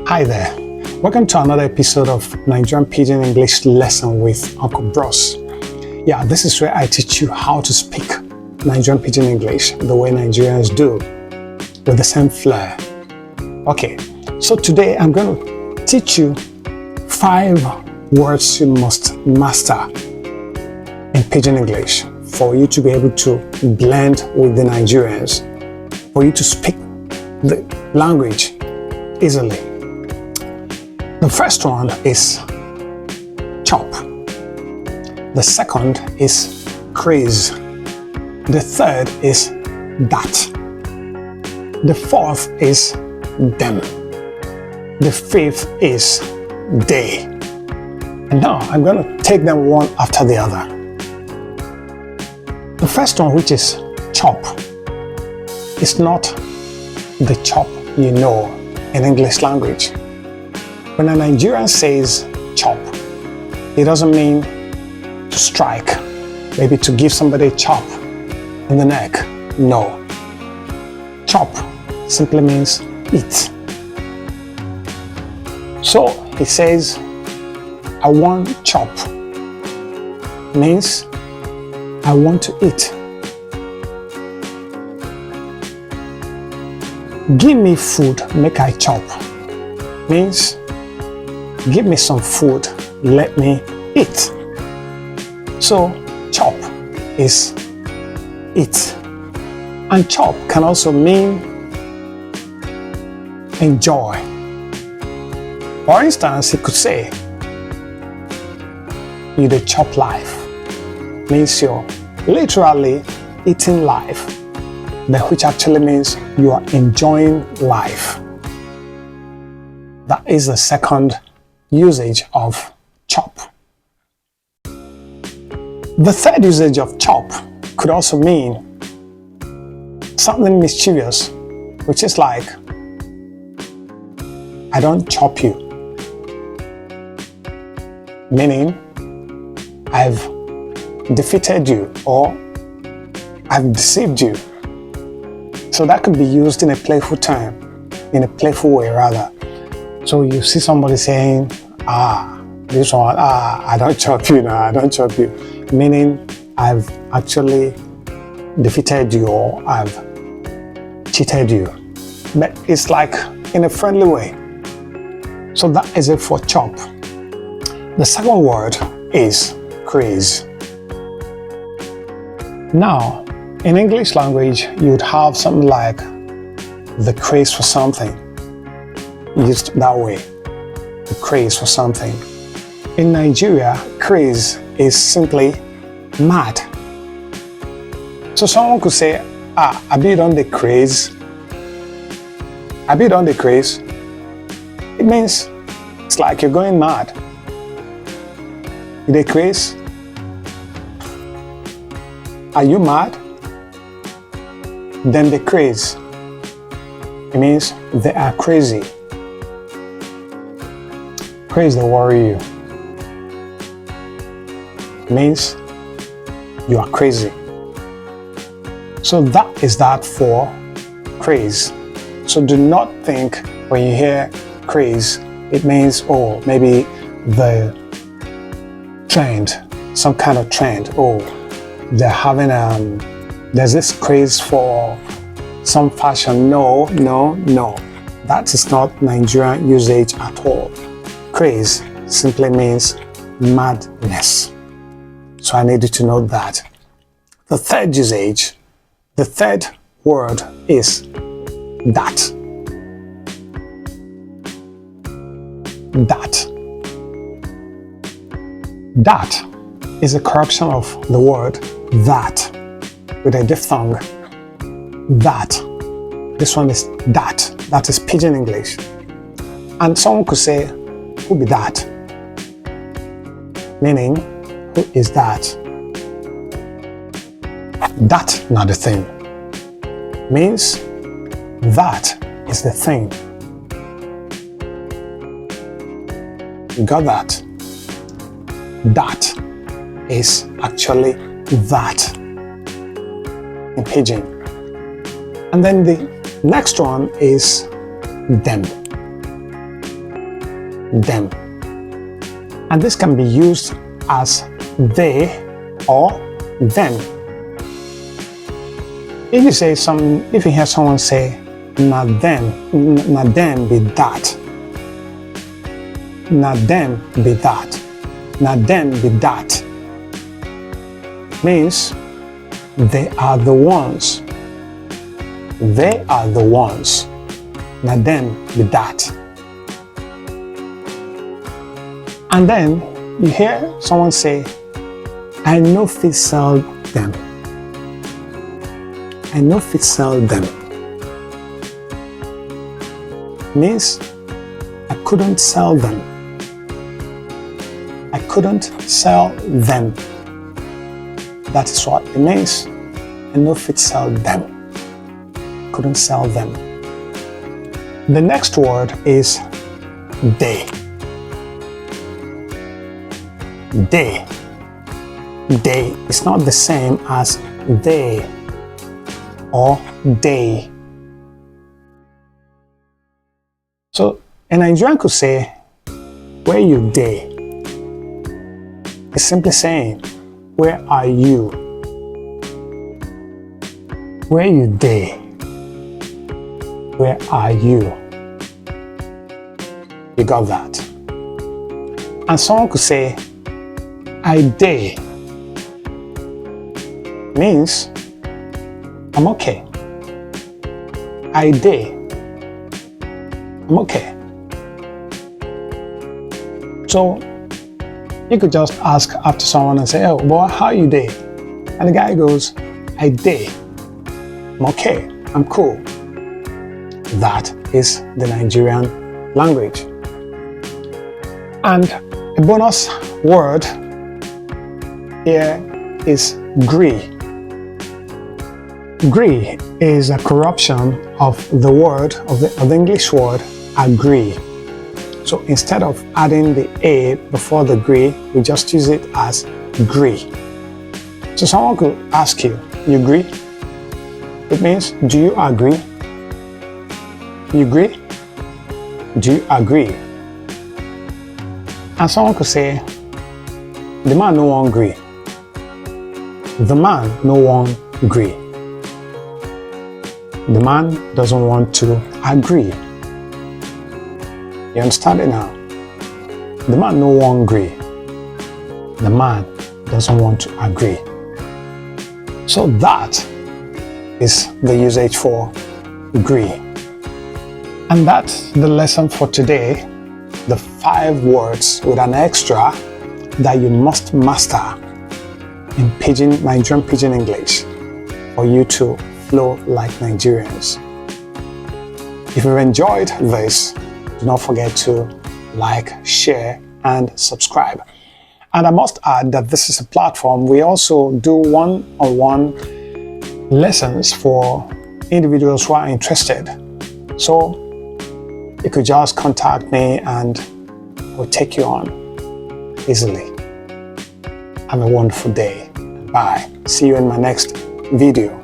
Hi there, welcome to another episode of Nigerian Pidgin English lesson with UncleBros. Yeah, this is where I teach you how to speak Nigerian Pidgin English the way Nigerians do, with the same flair. Okay, so today I'm going to teach you 5 words you must master in Pidgin English for you to be able to blend with the Nigerians, for you to speak the language easily. The first one is chop. The second is craze. The third is that. The fourth is them. The fifth is they. And now I'm going to take them one after the other. The first one, which is chop, is not the chop you know in English language. When a Nigerian says chop, it doesn't mean to strike, maybe to give somebody a chop in the neck. No. Chop simply means eat. So he says, I want chop, means I want to eat. Give me food, make I chop, means give me some food, let me eat. So chop is eat. And chop can also mean enjoy. For instance, he could say, you dey chop life, means you're literally eating life, but which actually means you are enjoying life. That is the second usage of chop. The third usage of chop could also mean something mischievous, which is like, I don't chop you, meaning I've defeated you or I've deceived you. So that could be used in a playful term, in a playful way rather. So you see somebody saying, this one, I don't chop you now, I don't chop you. Meaning I've actually defeated you or I've cheated you. But it's like in a friendly way. So that is it for chop. The second word is craze. Now, in English language, you'd have something like the craze for something, used that way, the craze for something. In Nigeria, craze is simply mad. So someone could say, I be on the craze. I be on the craze. It means it's like you're going mad. The craze? Are you mad? Then the craze. It means they are crazy. Craze they worry you. It means you are crazy. So that is that for craze. So do not think when you hear craze, it means, oh, maybe the trend, some kind of trend. Oh, they're having there's this craze for some fashion. No. That is not Nigerian usage at all. Craze simply means madness. So I need you to note that. The third usage, the third word is that. That is a corruption of the word that with a diphthong. That. This one is that. That is Pidgin English. And someone could say, who be that? Meaning, who is that? That not the thing. Means that is the thing. You got that? That is actually that in Pidgin. And then the next one is them. them. And this can be used as they or them. If you hear someone say, na them be that. Na them be that. Na them be that. Means they are the ones. They are the ones. Na them be that. And then you hear someone say, I no fit sell them. I no fit sell them. Means I couldn't sell them. I couldn't sell them. That is what it means. I no fit sell them. Couldn't sell them. The next word is they. They. They is not the same as they or they. So a Nigerian could say, where you dey? It's simply saying, where are you? Where you dey? Where are you? You got that? And someone could say, I dey. Means, I'm okay. I dey. I'm okay. So, you could just ask after someone and say, oh, boy, how you dey? And the guy goes, I dey. I'm okay. I'm cool. That is the Nigerian language. And a bonus word here is Gree. Gree is a corruption of the word, of the English word, agree. So instead of adding the A before the Gree, we just use it as Gree. So someone could ask you, you agree? It means, do you agree? You agree? Do you agree? And someone could say, the man no one agree. The man no one agree. The man doesn't want to agree. You understand it now? The man no one agree. The man doesn't want to agree. So that is the usage for agree. And that's the lesson for today. The 5 words with an extra that you must master in Nigerian Pidgin English for you to flow like Nigerians. If you've enjoyed this, do not forget to like, share, and subscribe. And I must add that this is a platform. We also do one-on-one lessons for individuals who are interested. So you could just contact me and we'll take you on easily. Have a wonderful day. Bye. See you in my next video.